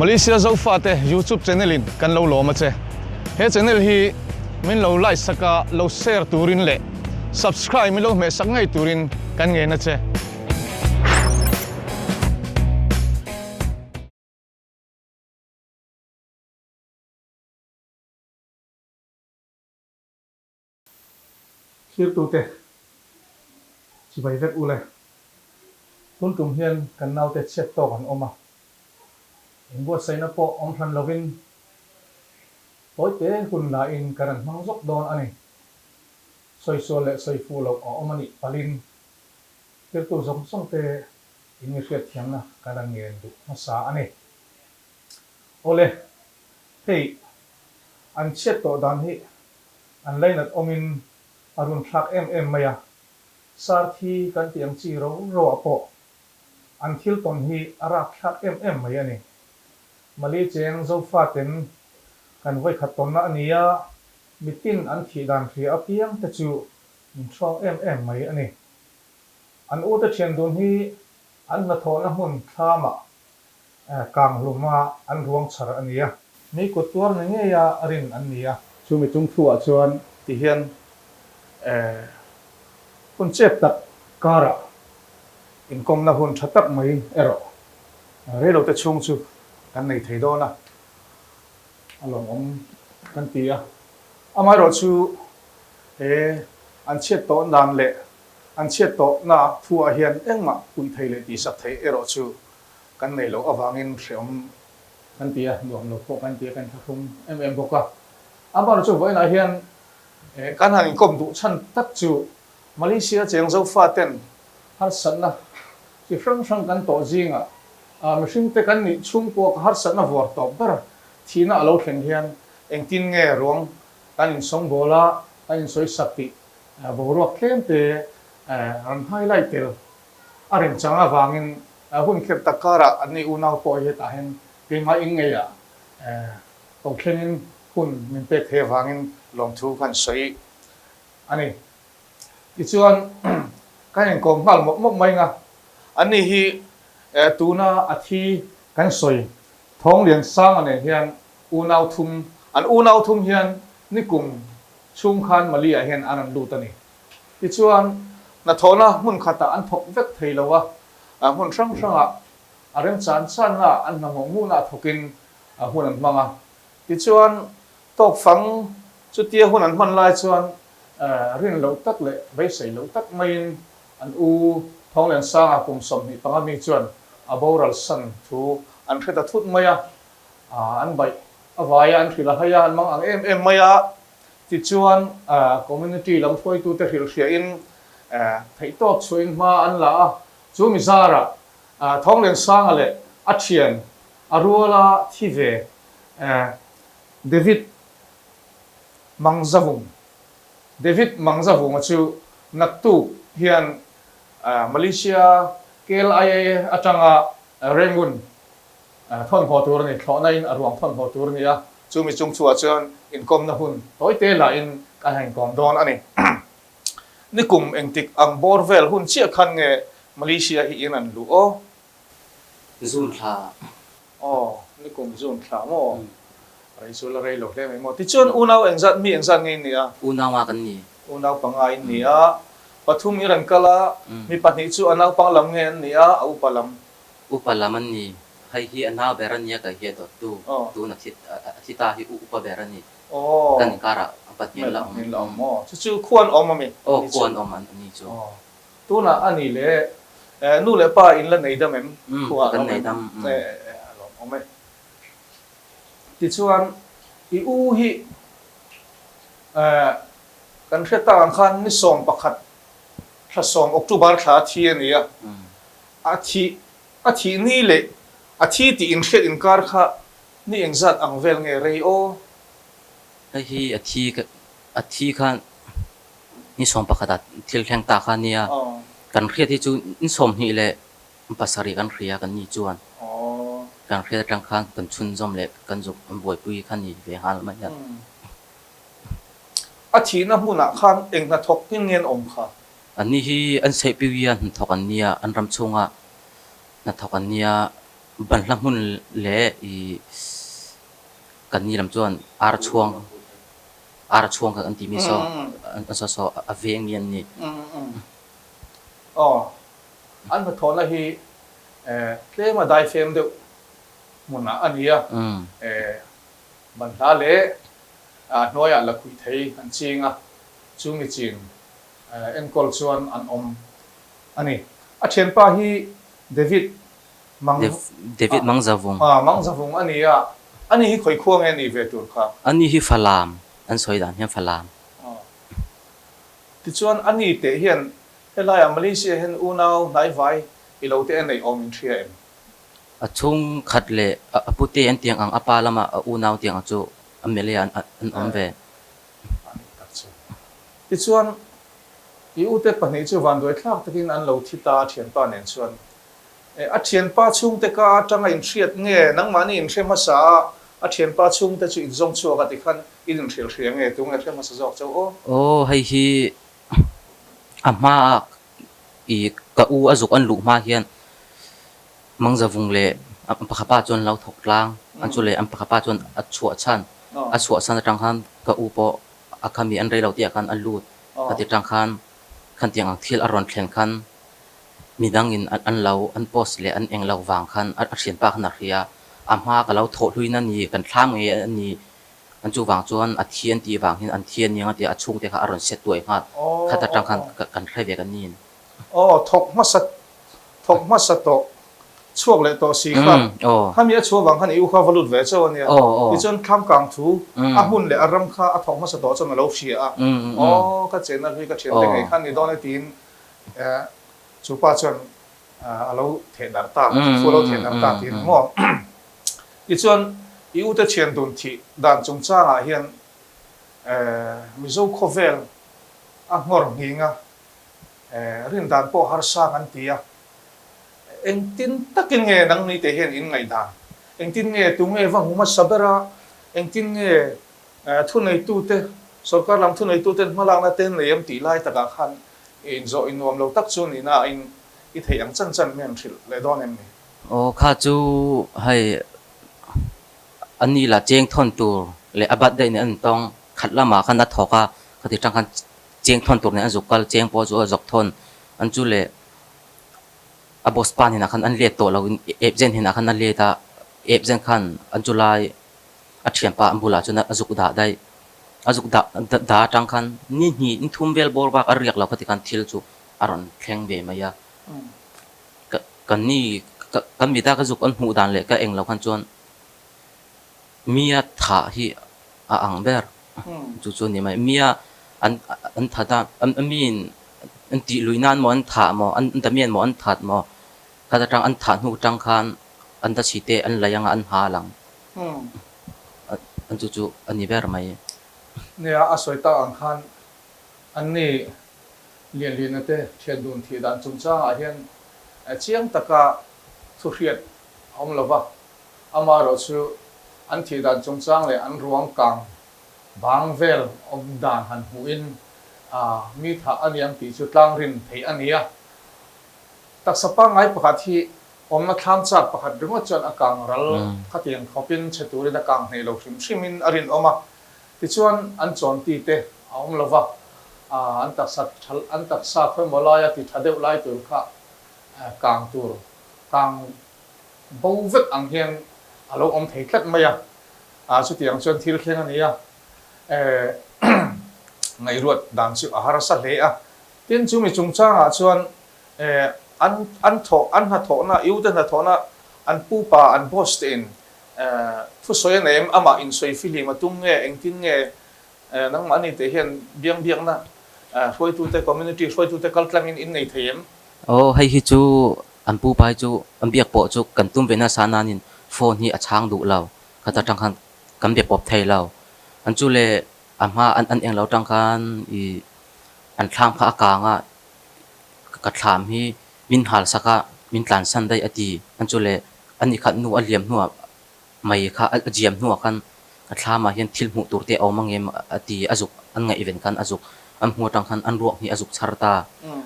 Malaysia zo fate YouTube channel in kan lo loma che he channel hi min lo like saka lo share turin le subscribe mi lo me sangai turin kan nge na che Hier tu te chỉ bay vét u le hun tum hian kan nau te chet to kan oma in bo sai na po om than lovin toy te hun la in karan mang jok don ani soi so le soi fu lo o omani palin hier tu zong song te in mi fiat thiam na karan ngen du ma sa ani ole hey an chet to dan hi an leinat omin arun thak em maya sarthi kan tiang chi ro ro apo an thil ton hi arak thak em maya ni mali cheng zo faten kan voi khat ton na ania mitin an thi dan thri apiang ta chu min thong em mai ani an u ta chen dun hi an na thona hun thama kang luma an ruang char ania mi ko tuar na nge ya arin an nia chu mi chung thu a chuan ti hian hun chep tak kara in kom na hun thatak mai ero re lo te chung chu kan nei thei do na along om kan tia amai ro chu an chet to dan le an chet to na thu a hian engma pui thei le ti sak thei ero chu kan nei lo awangin hreom kan tia nuam lo po kan tia kan thum em boka amar chu voi na hian kan han kom du chan tak chu Malaysia cheng zo faten har san na ki frang kan to jinga machine te kan ni chung po har san na vor to ber thina alo thlen hian eng tin nge rong kan in song bola kan in soi sakti bo ro klem te ran highlight tel aren changa wangin hun kher takara ani unau po he ta hen pe ma ing nge ya to thlenin hun min pe the wangin long thu kan soi ani ichuan kan en kom mal mok mai nga ani hi tuna athi kan soi thong lian sang ane hian unau thum hian nikum chung khan mali a hian anan lu tani ichuan na thona mun khata an thok vek thei lowa hun sang a arem chan na an na mu na thokin hun an manga ichuan tok phang chutia hun an man lai chuan rin lo tak le vai sei lo tak mai an u thong len sang a kum som ni pangami chuan aboral san thu an kheta thut maya an bai awaya an thila haya an mang ang em maya ti chuan community lam phoi tu te hil hria in thei tok chuin ma an la chu mi zara thong len sang ale a thian aruala thi ve David Mangzavung chu naktu hian Malaysia KLIA atanga Rangoon thon ho tur ni thona in arwang thon ho tur ni a chu mi chung chu a chuan in kom na hun toy te la in ka hang kom don ani nikum engtik ang borvel hun chia khan nge Malaysia hi in an lu o zun tha nikum zun thla mo rai sul rai lo le mo ti chon unau engzat nge ni a unawa kan ni unau pangai ni a pathum iran kala mi pahni chu anau panglam nge ni a au palam upalaman ni hai hi ana beran ya ka he tu na kita hi upa beran ni kan kara apat ni la mo chu khuan om mi khuan om an ni chu tu na ani le nu le pa in la nei da mem khuwa kan nei dam om ti chuan I u hi kan kheta ang khan ni som pakhat tha som October tha thi ania a thi ni le a thi ti in khet in kar kha ni engzat ang vel nge rei o hai hi a thi khan ni som pakhata thil thleng ta kha nia kan khria thi chu ni som hi le pasari kan khria kan ni chuan kan khria tang khan kan chun zom le kan juk boi pui khan ni ve hal ma ya a thi na huna khan eng na thok pin ngen om kha ani hi an sei piwian thokan nia an ram chunga na thokan nia บันละมุนเละอีกันนี่ลำจวนอาร์ช่วงกับอันที่มีซออันซออเวงเงียนนี่อ๋ออันมาทอนละฮีเคลมาได้เฟมเดียวมุนนะอันนี้บันลาเละน้อยอ่ะละคุยไทยอันจริงจุงจริงเอ็นกอลชวนอันอันนี้เช่นป้าฮีเดวิดมังซาวงมังซาวงอันนี้ฮีคอยควงเงินอีเวตุร์ค่ะอันนี้ฮีฟลามอันสวยดันฮีฟลามที่ชวนอันนี้เตะเห็นเฮลัยมาเลเซียเห็นอูนาวไนไวอีเราเตะในออมินเทียนช่วงขัดเละพุทธิอันเตียงอังอปาลมาอูนาวเตียงจูอเมริกันอันอมเวที่ชวนอีอุเตปนิจูวันด้วยคลากตะกินอันเราทิตาเทียนป้าเนี่ยชวนเทียนป้าช่วงเตกาจังอินเทียดเงี้ยนังมันอินเทียมาสาเทียนป้าช่วงเตจูอินจงชัวกันที่ขันอินเทียเงี้ยตรงเทียมาสจอกเจ้าโอ้ให้ฮีอามาอีกะอูอาจุกอันลุมาเฮียนมังจะวงเละอันปะขป้าจนเราถกลางอันจุเลอันปะขป้าจนอัดชัวชันอัดชัวชันจังคันกะอูปออาคามีอันเรเราเตียกันอันลูดกติจังคันขันเตียงอังทิลอรอนแข่งขันมีดังอินอันเราอันโพสเลอันเองเราวางคันอัดเสียนปากนักเรียอามากับเราโถลุยนั่นนี่กันท่ามเงี้ยอันนี้อันจูวางจวนอัดเทียนตีวางหินอันเทียนยังอันตีอัดชุงเตะอารอนเสร็จตัวเองฮะขัดจังคันกันใครเบียกันนี่ถกมาสโตช่วงเลยตัวสีครับถ้ามีช่วงบางขันอิวข้าวลุดเวชวันนี้ที่จนข้ามกลางทูหุ่นเลยอารมณ์ข้าถกมาสโตจนเราเสียก็เจนนั่นพี่ก็เจนแต่ไงขันนี้โดนไอ้ตีนจูป้าจนเราเทียนดังตาฟูเราเทียนดังตาตีนมั่วที่จนอิวจะเชียนดุนทีด่านจงจ้างเฮียนมิโซโคเวลงอร์หิงรินด่านโปฮาร์ซากันตีเอ็งตินตักินเงนังนี่เตเห็นอินไงด่านเอ็งตินเงตุงเงวังหุมาสับระเอ็งตินเงทุนในตู้เตสกอร์ลำทุนในตู้เตมาลางนาเต้นเลยมตีไล่ตะกัขันอินโซอินวมเราตักซูนี่นะอินอิเทียงจันเมียนชิลเลยดอนเอ็มนี่โอ้ข้าจูให้อันนี้ละเจียงทนตัวเลยอบัดได้เนี่ยอันต้องขัดละมาขันนัดถอกเขาติดจังคันเจียงทนตัวเนี่ยอันจุกกัลเจียงพอจูจกทนอันจูเลยอบอสปานเห็นนะคันอันเลียตัวเราเอฟเจนเห็นนะคันอันเลียตาเอฟเจนคันอันจุลายอัดเฉียนปะอันบุลาจนอันจุกด่าได้อันจุกด่าจังคันนี่ทุ่มเวลบอลบักอันเรียกเราเขาติดกันทิลจูอารอนแข็งเบมายากันนี่กันมีตาก็จุกอันหูด่านเลยก็เองเราคันจวนมีท่าที่อ่างเบอร์จู่ๆนี่ไม่มีอันท่าตาอันมีอันตีลุยนานมออันท่ามออันตะเมียนมออันทัดมอข้าจะจังอันทัดหูจังคันอันตะชีเตอันไรยังอันหาหลังอันจู่ๆอันนี้เบอร์ไม่เนี่ยอาศัยตาอังคันอันนี้เรียนนั่นเต้เชียนดุนที่ด่านจุงจ้าเฮียนเชียงตะกาสุเรียดอมลวะอามาเราชูอันที่ด่านจงจ้างเลยอันรวมกลางบางเวลอมด่านหันหูอินมีท่าอันยังตีจุดล่างรินเทียอันนี้ตักสปังไงประคัที่อมนักทำจัดประคัดดึงว่าจนอากางรัลขัดยังเขาเป็นเชตุรินอากางในโลกชิมินอรินออกมาที่ชวนอันจอนตีเตะอมลวะอันตักสัตเพิ่มมาลายติดทัดเดวไลตัวข้ากางตัวกางบูเวกอังเฮียนเราอมเทคลัดมาสุดที่ยังชวนที่เราเขียนนี่ไงรวดดังสุดอาหารสัตว์เลยที่จูมีจุงจ้าชวนอันหัดโถนะอิวเดนหัดโถนะอันปูปาอันบอสตินทุกส่วนเนี่ยอามาอินสวยฟิลิมาตุ้งเงเองทิ้งเงนังมันนี่แต่เห็นเบียงนะช่วยตัวแต่คอมมูนิตี้ช่วยตัวแต่คัลต์อินในเทียมโอ้ให้ฮิจูอันปูไปจูอันเบียกโปจูกันตุ้มเป็นนาสานานินโฟนนี่ช้างดูเราเขาจะจังคันกันเบียกปอบไทยเราอันจูเลอันมาอันเองเราจังคันอันทางพระอากาศกระถามฮีมินหาลสักมินหลานสันได้อดีอันจูเลอันนี้ขัดนัวเลียมนัวไม่ค่ะเจียมนัวคันกระถามมาเห็นทิลหูตัวเตอมังเงมอดีอจุกอันไงอีเวนต์คันอจุกอันหัวจังคันอันรวกนี่อจุกชาร์ตา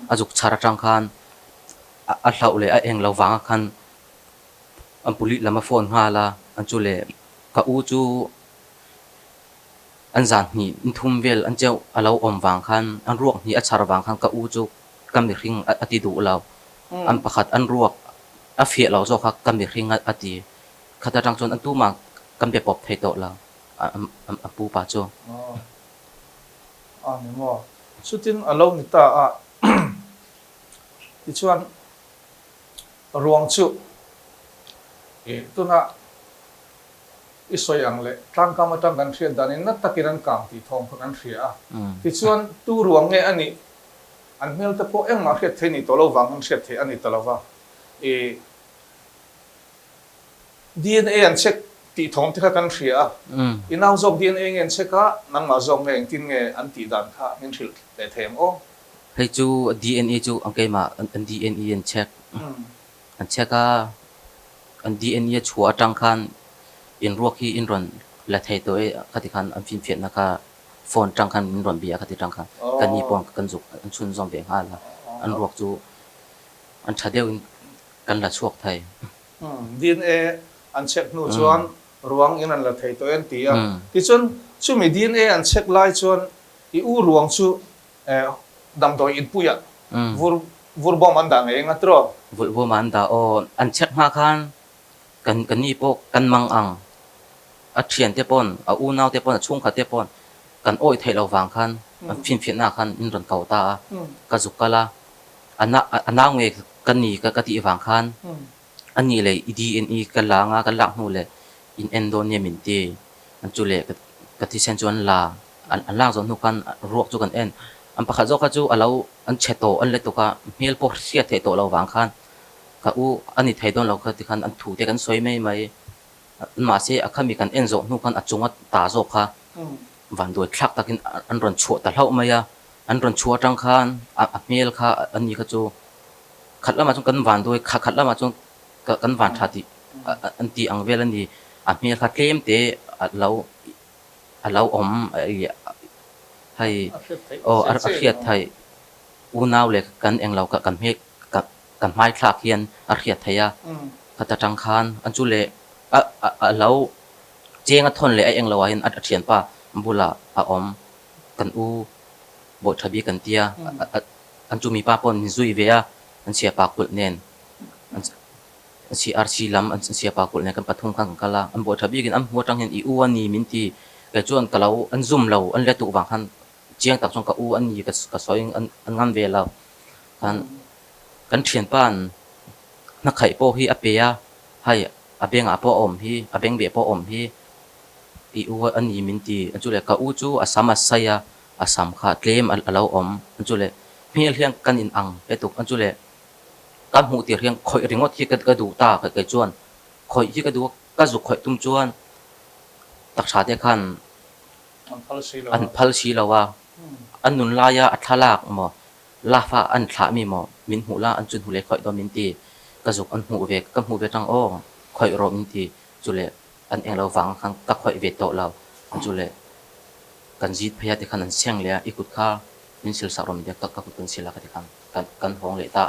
อจุกชาร์จังคันอันเราเลยเองเราวางคัน อันปุริลำมาโฟนฮาลาอันจุเลกะอูจูอันจานนี่ทุ่มเวลอันเจ้าเราอมวางคันอันรวกนี่อัชารวางคันกะอูจูกำมิริงอติดูเราอันประคัดอันรวกอาเฟียเราโซคักกำมิริงอติขัดจังจนอันตู้มากำเบปอบไทยโตเราอันปูปาโจนี่มั้งสุดที่อารมณ์นี่ตาที่ชวนรวงชุตัวน่ะอิสยังเลยตั้งกรรมตั้งกันเสียดานี่นัตตะกิรันกางที่ทองพักันเสียที่ชวนตู้รวงเนี่ยอันนี้อันเมื่อตะโพเอ็งมาเสียเทนี่ตัวเราวางกันเสียเทอันนี้ตัวเราว่าDNA อันเช็คที่ทองที่กันเสียอินเอาจบ DNA เงินเช็คก็นั่งมาจบเงินที่เงินอันที่ดันค่ะเงินสิเลเทมโอให้จู DNA จูอังเกมาอัน DNA อันเช็คอันเช็คก็อัน DNA ชัวจังคันอินรวกที่อินรอนและไทยตัวคติคันอันฟินเฟียนนะคะโฟนจังคันอินรอนเบียคติจังคันกันญี่ปุ่นกันจุกอันชุนซอมเบียงฮาละอันรวกจูอันชาเดียวกันละช่วงไทยDNA อันเช็คนู่นชวนรวงอินันละไทยตัวเองตีที่ชวนชูมี DNA อันเช็คไล่ชวนอีอูรวงชูดำตัวอินปุยวูบอมันดังเองอัตรอวูบอมันดาโออันเช็คมาคันกันนี่พวกกันมังอังอัดเชียนเตปอนอูนาวเตปอนช่วงขัดเตปอนกันโอ้ยไทยเราวางคันฟินฟินหน้าคันอินรอนเก่าตากระจุกกะละอันน่าเวกันนี่กะติวางคันอันนี้เลย DNA กันลางากันหลักนู่นเลยอินเอนโดเนียมินตีอันจุเลกะติเซนจวนลาอันล่างจนทุกกันรวกจุกันเอ็นอันประคัดจก็จูเราอันเชโตอันเล็กตัวก็เฮลโปเสียเทโตเราวางคันกะอูอันนี้ไทยโดนเราก็ที่คันอันถูกแต่กันสวยไม่มาเสียอาคามีกันเอ็นโซนู่กันอัดจงว่าตาโซค่ะวันโดยคลักตะกินอันรอนชัวแต่เล่าไม่อะอันรอนชัวจังคันเมลค่ะอันนี้ก็จูขัดแล้วมาจงกันวันโดยขัดแล้วมาจงกันวันชาติอันที่อังเวลันนี้เมลค่ะเกมเตะเราอมให้อาเคียดไทยอูนาวเลยกันเองเรากันเมฆกันไม้คลาเคียนอาเคียดไทยขัดจังคันอันจุเลเราเจียงทนเลยเองเราเห็นอัดเฉียนป่ะบุละอมกันอูบททบีกันเตียอันจูมีป้าปนซุยเวียอันเสียปากกุลเนนอันเสียอาร์ซีลำอันเสียปากกุลเนนกันปฐุมขังกันละอันบททบีกันอันหัวจังเห็นอีอูอันนี้มินตีกระจวนกับเราอันซุ่มเราอันเล็ตุบางคันเจียงตักจงกับอูอันนี้กับซอยอันงามเวลากันเฉียนป้านนักไข่โปฮีอเปียให้อาเบงอาปอมพี่อาเบงเบียปอมพี่อีอูอันนี้มินตีอันจุเลกอูจูอาสามัสไซยาอาสามขาเกมเราอมอันจุเลมีเรื่องกันอินอังเอตุกอันจุเลกันหูตีเรื่องคอยริงวัดที่กระดูตากับกระจวนคอยที่กระดูกระจุกคอยตุ้มจวนตักชาเดขันอันพัลชีเราว่าอันนุนลายาอัทลากหมอลาฟ้าอันขามีหมอมินหูลาอันจุนหูเล็กคอยตัวมินตีกระจุกอันหูเวกกับหูเวจังโอคอยรอมินตีจุเลอันเองเราฟังครั้งกับคอยเวทโตเราอันจุเลกันจีดพยาที่ขันอันเสียงเลยอีกุดข้ามินสิลสารมินเดียกับกันสิลากันที่ขันกันห้องเลยตา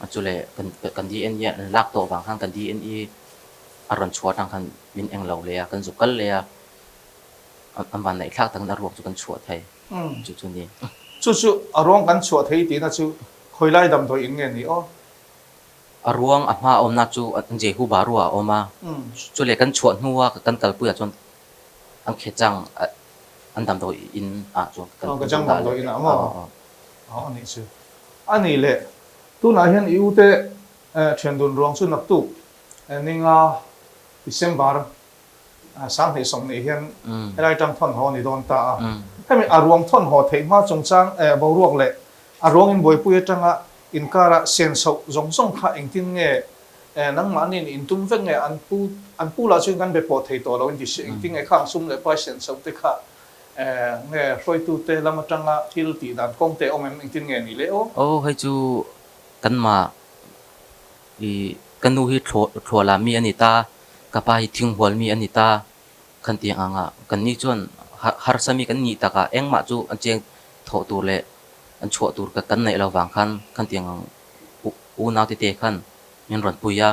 อันจุเลกันดีเอ็นเนี่ยลากโตฟังครั้งกันดีเอ็นอีอารมณ์ชัวทางขันมินเองเราเลยกันจุกันเลยอันวันไหนคลากตั้งนรกจุกันชัวไทยจุนี้จู่อารมณ์กันชัวไทยตีน่าจู่คอยไล่ดำตัวเองเนี่ยนี่อ๋ออารวงอามาอมนาจูอันเจหูบารัวออกมาจุเลกันชวนหัวกันกัลปุยจนอันเขจังอันดำตัวอินจนกันจังดำตัวอินอ๋อนี่ชื่ออันนี้แหละตัวนั้นเห็นอยู่แต่เทรนดุนรวงสุนับตู้นี่งาดิเซมบาร์สังเหตุสมนี่เห็นอะไรจังทนหอนี่โดนตาให้มีอารมณ์ทนหอเทมาจงจังบารวงเลยอารมณ์อินบ่อยปุยจังอินการะเซนส์ส่งข้าเองที่เงนังมันนี่อินตุ้มเวงอันปูลาช่วยกันไปปอดให้ตัวเราอินที่เองที่ข้างซุ่มเลยไปเซนส์ที่ข้ารอยตูเตลามาจังละฮิลตีดันกงเตอเมมเองที่นี่เลยโอ้ให้จูกันมากันนูฮิทัวลามีอันนี้ตากระปายทิ้งหัวมีอันนี้ตาคันเตียงกันนี่จวนฮาร์สมีกันนี่ตากะเอ็งมาจูอันเจงโถตูเลยอันชัวตูกับกันในเราวางคันเตียงอูนาวเตะคันยันรอนปุยยา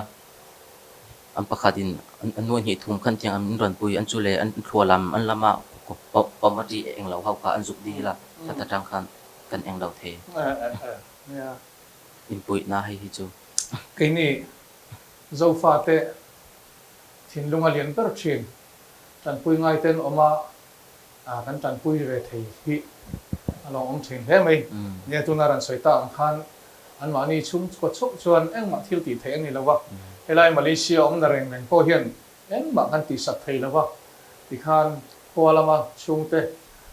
อันประคาดินอันนวลหิทุ่มขันเทียงอันรันปุยอันจุเลอันทัวลำอันละมาปอมาดีเองเราเขาก็อันสุกดีละถ้าตะจังคันกันเองเราเทเนี่ย อินปุยน่าให้ฮิจูcái này dâu pha tệ thiên lung alien per chin tan pui ngai ten oma kan tan pui ve thei hi along om thin he mai ne tu na ran soi ta ang khan an ma ni chung ko chok chuan eng ma thil ti the ani lawa helai malaysia om na reng reng po hian eng ma kan ti sak thei lawa ti khan ko lama chung te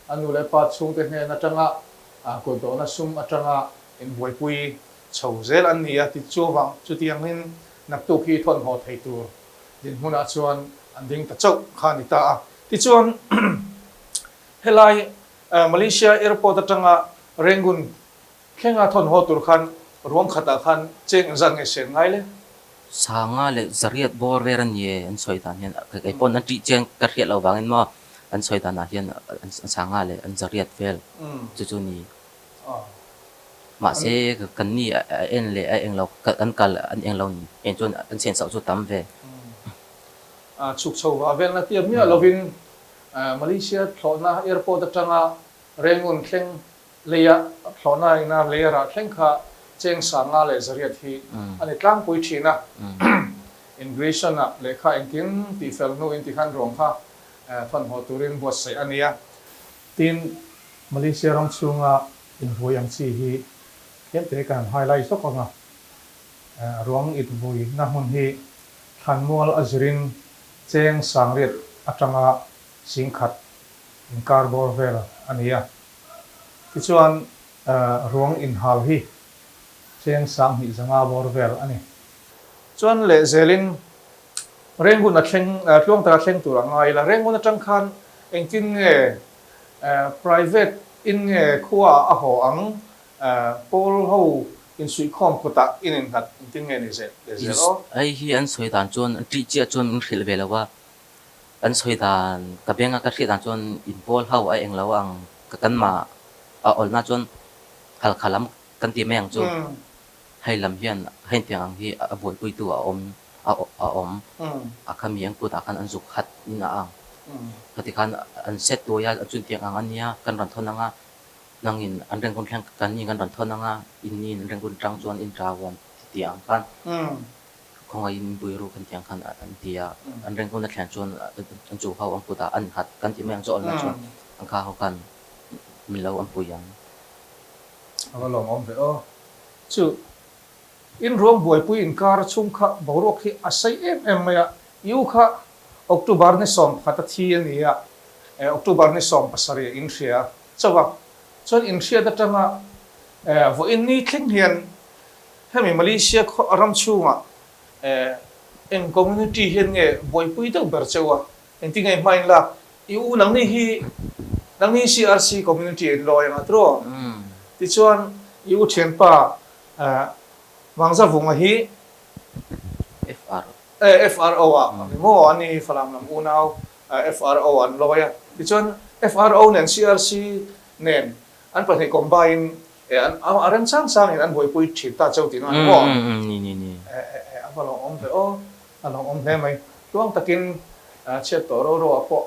anu le pa chung te ne na tanga ko do na sum atanga in boi pui chầu zel an nia ti chu wang chu tiang hin nak tu khi thon ho thei tu din huna chuan an ding ta chau khan ita a ti chuan helai malaysia airport atanga rengun khenga thon ho tur khan ruang khata khan cheng zang e sen ngai le sanga le zariat bor veran ye an soi tan hian kai pon an ti cheng ka riat lo wangin mo an soi tan na hian an sanga le an zariat vel chu chu ni mà sẽ cần ni em lệ em lâu cần cần anh em lâu em chọn anh xem sáu số tám về chụp sâu và ven là tiệm nhá lovin Malaysia thona airport atanga rengun thleng leya thona ina leya ra thleng kha cheng sanga le zariat hi ani tlang pui thina immigration na lekha engkin ti fel no in ti khan rong kha thon ho turin bos sai ania tin Malaysia rong chunga in voyang chi hi hiện tạiการ highlight สักคนรวงอิดบุยนักมันฮีขันมัวลอัจรินเจงสังเรียดอัจฉริยสิงขัดอินคาร์บอร์เวลอันนี้ที่ชวนรวงอินฮัลฮีเจงสังหิจังอาบอร์เวลอันนี้ชวนเลเซลินเร่งกุนัดเชงช่วงตราเชงตัวไงละเร่งกุนัดจังคันเองจินprivate อินขัวอาหอังPaul ho in sui khom ko ta in hat ting nge ni se zero ai hi an soi dan chon ti chia chon in khil ve lawa an soi dan ka benga ka khri dan chon in Paul ho ai eng lawa ang ka kan ma a ol na chon hal khalam kan ti meng chu hai lam hian hai tiang hi a boi pui tu a om a khamiang pu ta khan an zuk khat ina ang khati khan an set to ya chun tiang ang ania kan ran thon anga nangin an reng kon khang kan ni kan ran thon anga in ni reng kon trang chuan in trawan tiang kan khonga in buiru kan tiang khan an tia an reng kon na thlan chuan an chu hau ang puta an hat kan ti meng chol na chuan ang kha ho kan milo an puyang awalong om ve o chu in ruang buai pui in kar chung kha borok hi asai em ya yu kha october ni som phata thi ani ya october ni som pasari in ria chawa chon in ria da tanga vo in ni thling hian hemi Malaysia ram chunga en community hian nge buai pui deuh ber chewa en ti ngai main la yu nang ni CRC community loi nga tro ti chuan yu thian pa wangza vunga hi FRO mo ani falam lam unau FRO an loya ti chuan FRO nen CRC nen an pa ni combine an aran sang in an boi pui thita chau ti no mo ni awalong om ve o along om he mai tuang takin chet to ro apo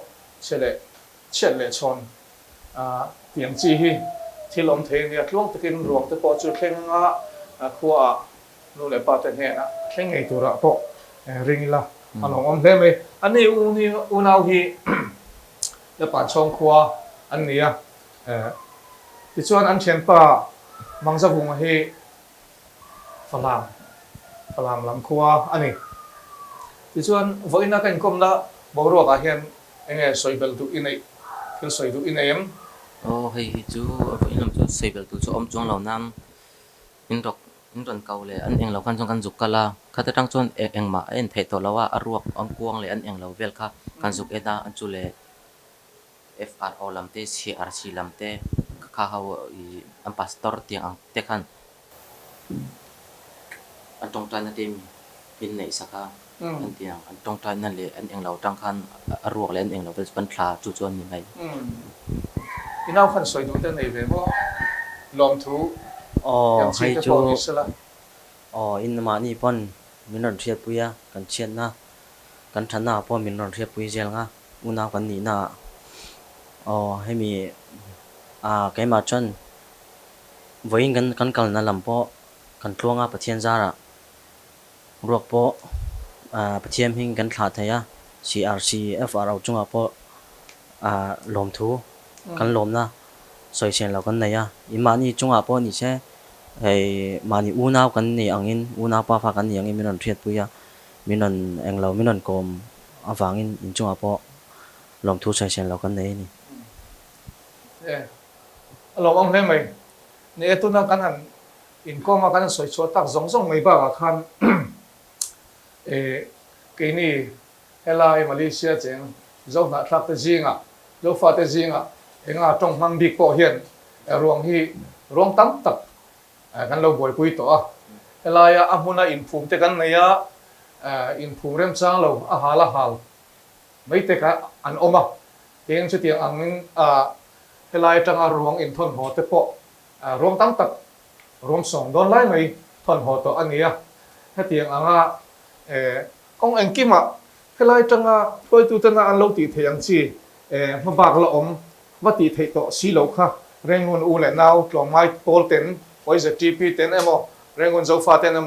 chet le chon tiang chi hi thilom the ni tuang takin ruak te po chu thlenga khuwa nu le pa te he na thlengei tura po ringla along om he mai ani unau hi le pa chong khuwa an nia ti chuan an thian pa mangza vunga hi falam lam khuwa ani ti chuan voina kan komna boro ka hian enge soibel tu inei thil soi tu ineim hei hi chu in lam chu soibel tu chu om chong lo nam in ron kau le an eng lo kan chong kan juk kala khata tang chon eng ma en thei to lawa aruak ang kuang le an eng lo vel kha kan juk eda an chu le FRO lam te CRC lam te kha haw an pastor tiang ang te khan an tong tan na tem min nei saka an tiang an tong tan na le an eng lo tang khan aruak le an eng lo vel pan thla chu chuan ni ngai inau khan soi tu te nei ve mo lom thu hay chu in ma ni pon min ron thiat puya kan chen na กันทันนาพอมินรอนเทียบปุยเจลงะอุนากันนี่นาอ๋อให้มีไกมาจนวิ่งกันกัลนั่นลำพอกันทวงปะเทียนจาระรวกพอปะเทียมหิงกันขาดเทีย CRC FR เอาจุงพอลมทูกันลมนะสวยเชียนเรากันไหนอิมานี่จุงพอนี่ใช่ไอ้มานี่อูนากันนี่อังอินอูนาป้าฟ้ากันนี่อังอินมินนเทียดปุยมินนเองเรามินนกลมฟังอินจุงพอลมทูสวยเชียนเรากันไหนนี่เราเอาได้ไหมเนี่ยตัวนั้นกันอินก็มากันสวยชัวตักส่งไม่บ้าคันกีนี่เฮลายมาเลเซียเจงเจ้าหน้าทักเตจิงเจ้าฟาเตจิงเองจงมังดิโกเฮียนรวงที่รวงตั้งตักกันเราบ่อยคุยต่อเฮลายอามุนาอินฟูมเตกันเนี่ยอินฟูมเริ่มสร้างเราอาหารละหาลไม่เตกันอันอมาเองชุดyang anginเฮลายจังรวงอินทนหัวเตปะรวงตั้งตักรวงส่งโดนไล่ไม่ทนหัวตัวอันนี้ให้เตียงกองเอ็งกิมเฮลายจังคอยตัวจังอันเราตีเทียงจีมาบากละอมว่าตีเทียตัวสีเหลาค่ะเร่งเงินอูเล่นเอากล่องไม้โพลเต็นไว้จะจีพีเต็นเร่งเงินโซฟาเต็น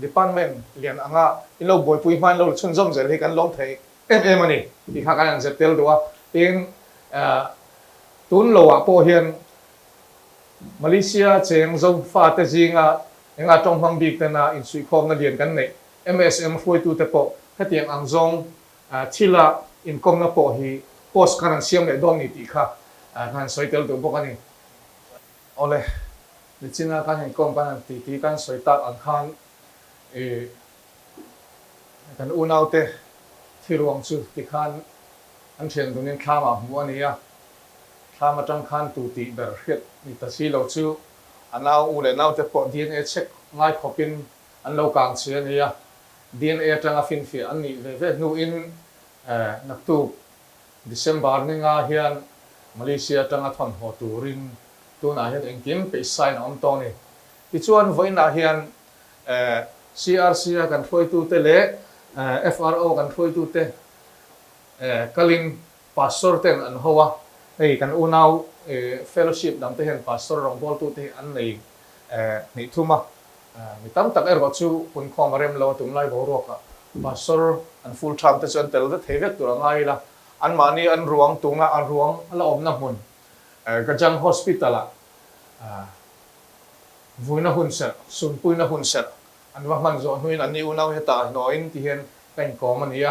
ดิปันเมนเรียนอินเราบ่อยปุยมันเราชนส้มเสร็จให้กันลงเทมันนี่ที่ข้ากันเสร็จเตลตัวเองตุนโลโปเฮียนมาเลเซียเชียงโซฟาเตจิงจงฟังบีกเตนะอินสุยคอมนั่นเรียนกันเนี่ย MSM ฟวยตูเตปอให้เตียงอังซงที่ละอินคอมนับปอฮีโพสกันเสียงเลยดอมนี่ตีค่ะงานสวยเตลตัวพวกนี้เอาเลยดิจิน่ากันเห็นกองกันตีกันสวยตักอันคันกันอุณเอาเตที่รวงสุดที่คันอันเช่นตรงนี้ข้ามาหัวนี้ข้ามาจังคันตูตีเบอร์เฮ็ดนี่ตัดสีเราชูอันเอาอูเลยเอาเตปอ DNA เช็คง่ายขอเป็นอันเรากางเสียนี่DNA จังฟินฟีอันนี้เวนูอินนักตูDecember นี่ง่ายเฮียนมาเลเซียจังทนหัวตูรินตัวน่าเฮียนเองกิมไปใส่น้ำตอนนี้ที่ชวนไว้น่าเฮียนCRC กันช่วยตูเตเล่FRO กันช่วยตูเตกัลินพาสตอร์เต็นอันหัวกันอุณเอาfellowship ดังเตเห็นพาสตอร์รองบอลตูเตอันนี้นี่ทุ่มมีตั้งแต่ก็ชูคุณคอมเรมเราตุ้มไล่บอรอกพาสตอร์อัน full time แต่จนเตลเทเวกตัวง่ายละอันมานี่อันรวงตุงอันรวงละอมน้ำมันกระจัง hospital วุ้ยน้ำหุ่นเสร็จสุนปุยน้ำหุ่นเสร็จอันว่ามันจะหุ่นอันนี้อุณเอาเหตุน้อยที่เห็นเป็นกอมันนี่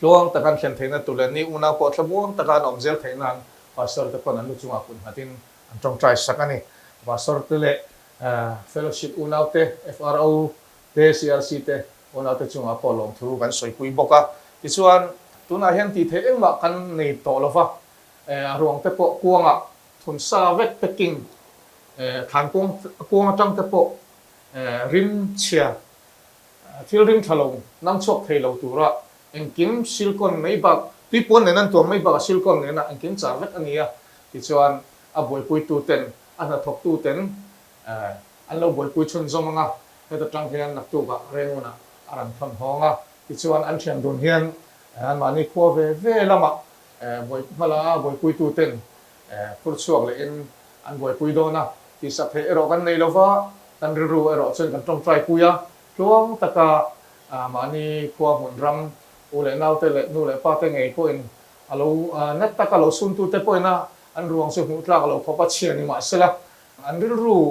ลวงตะการเขียนเทนตัวเล่นนี่อุณเอาปอดสมองตะการอมเซลเทนันพาสตอร์ตะคนนั้นรู้จักคุณหัดินอันตรงใจสักอันนี้พาสตอร์ตัวเล่ fellowship อุณเอาเต FRO เต CRC เตอุณเอาเตจุงอาปอลงทุกันสวยปุยบกที่ส่วนตัวน่าเห็นที่เทเองมากันในโตลฟ้ารวงเตปกวงทุนซาเวตเปกิงฐานกวงจังเตปริมเชียที่ริมทะลงน้ำชกเทลตัวระเองกิมซิลคอนไม่บักที่ปนในนั้นตัวไม่บักซิลคอนเนี่ยนะเองกิมซาเวตอันนี้ที่ส่วนบวยปุยตูเต็นอันนั้นทบตูเต็นอันเราบวยปุยชนซอมังเฮตจังเฮียนนักตัวกับเรื่องนั้นอันพันห้องที่ส่วนอันเชียนโดนเฮียนอันมานี่ขั้วเวละมาบวยมาละบวยปุยตูเต็นพูดช่วงเลยอันบวยปุยโดนะที่สักเหตุกันในโลกกันรู้เช่นกันตรงใจปุยช่วงตะกามานี่ขั้วหุ่นรำอุเลนเอาเตเลนูเลป้าเตงไงพวกอินเรานัดตะกาเราสุนตูเตพวกอินะอันรวงสุดมุตระเราพบปัจเจียนี่มาเสละอันรู้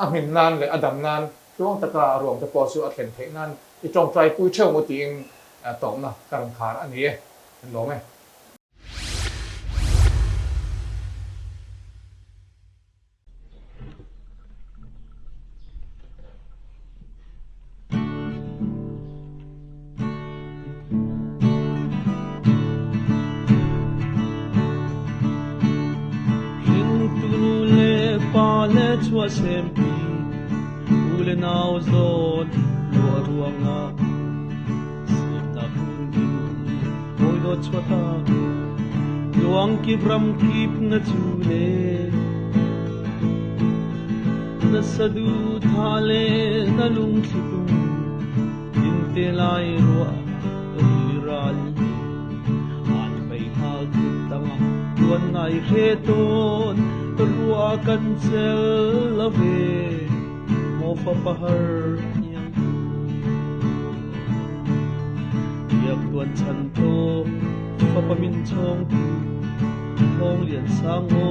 อามินนันเลยอดัมนันช่วงตะการวงตะปอสุอัดเห็นเทนันที่ตรงใจปุยเชื่อมุติงตรงนะการขาดอันนี้เห็นหรอไหม chua sempi ule nau zot lua ruanga sim na kundin oi do chua ta luang ki bram kip na chule na sadu thale na lung khitum in te lai rua riral an pai ha tanga tuan ngai he ton rua kan sel lave mo fa pahar yang yak tuan chan to fa pamin chong thong lian sango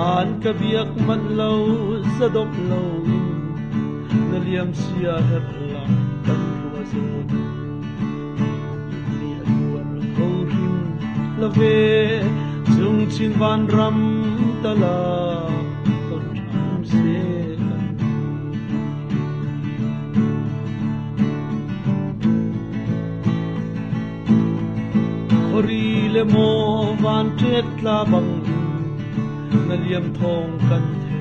an ka biak man lo zadop lo na liam sia her la kan rua zon ni aduan ko rim la ve chung chin van ram tala ton tham se khori le mo van tret la bang na liam thong kan the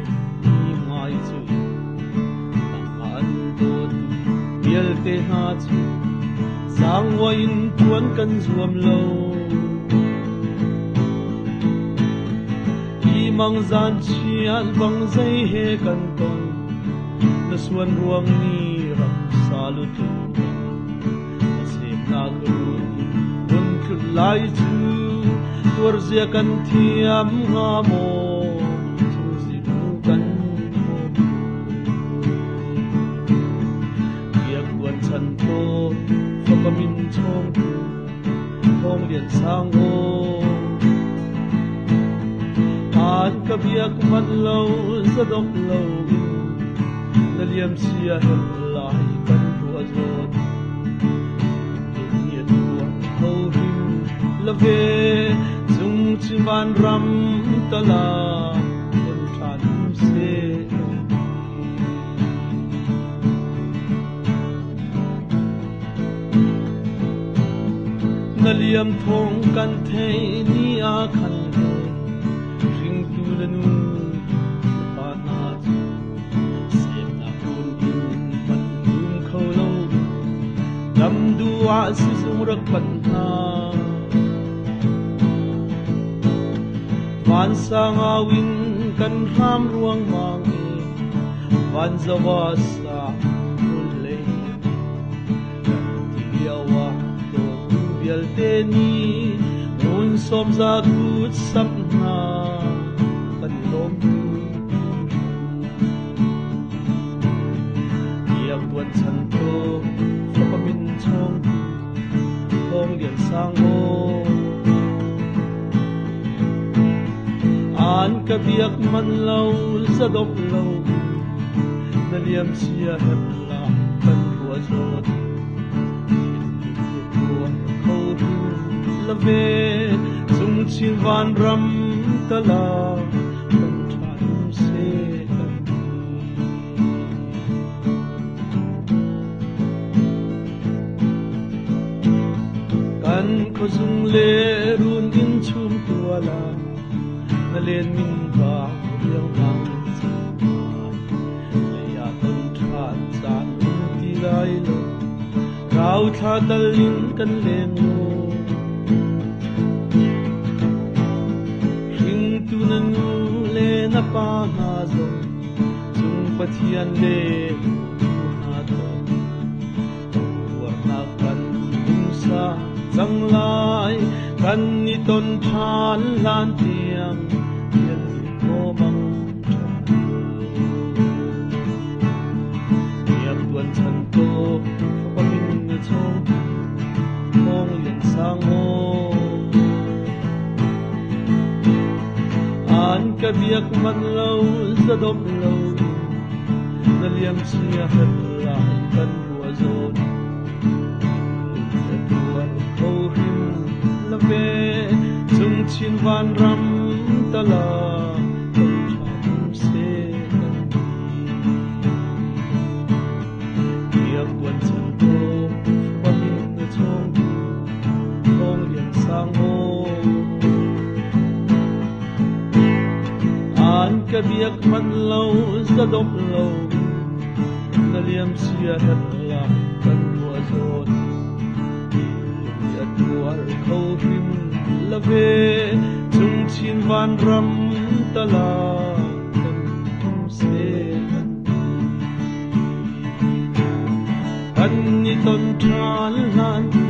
ni ngai chu an do bial te ha chu sang wa in tuan kan zuam lo i mang zan chian bang zai he kan ton na suan ruang ni ram salu tu na se na gru un ku lai chu tur zia kan thiam nga mo chu zi kan mo yak wan chan to fa pamin chong thong lian sang o an ka biak man lo zadok lo na liam sia her lai kan rua zon ni tuan ho rim la ve chung chin van ram tala kon than se na liam thong kan thei ni a khan ring tu la nu pa na sem na kun in pan dum kho lo dam du a si sung rak pan na van sang awin kan ham ruang mangi van zawasa ule tiawa to bial te ni mun som za gut sapna kan lom yak wan chan to fa pamin chong hong lian sang o an ka biak man lo zadop lo na liam sia her la kan rua zon tuan ko la ve chung chin van ram tala kan than se kan ko zung le run in chum tuala na len min ba riang bang le ya ton than san ti lai lo rau tha dal in kan len no ring tu na nu le na pa na zo chung pathian le na to war na kan sa sang lai kan ni ton than lan tiang chan to fa min na chong mong lian sang mo an ka biak man lo zadop lo na liam sia her lai kan rua zon tuan ko rim la ve chung chin van ram tala ka biak man lo zadop lo na liam sia her la kan rua zon ya tuar ko rim la ve chung chin van ram tala kan se ต้นทานลาน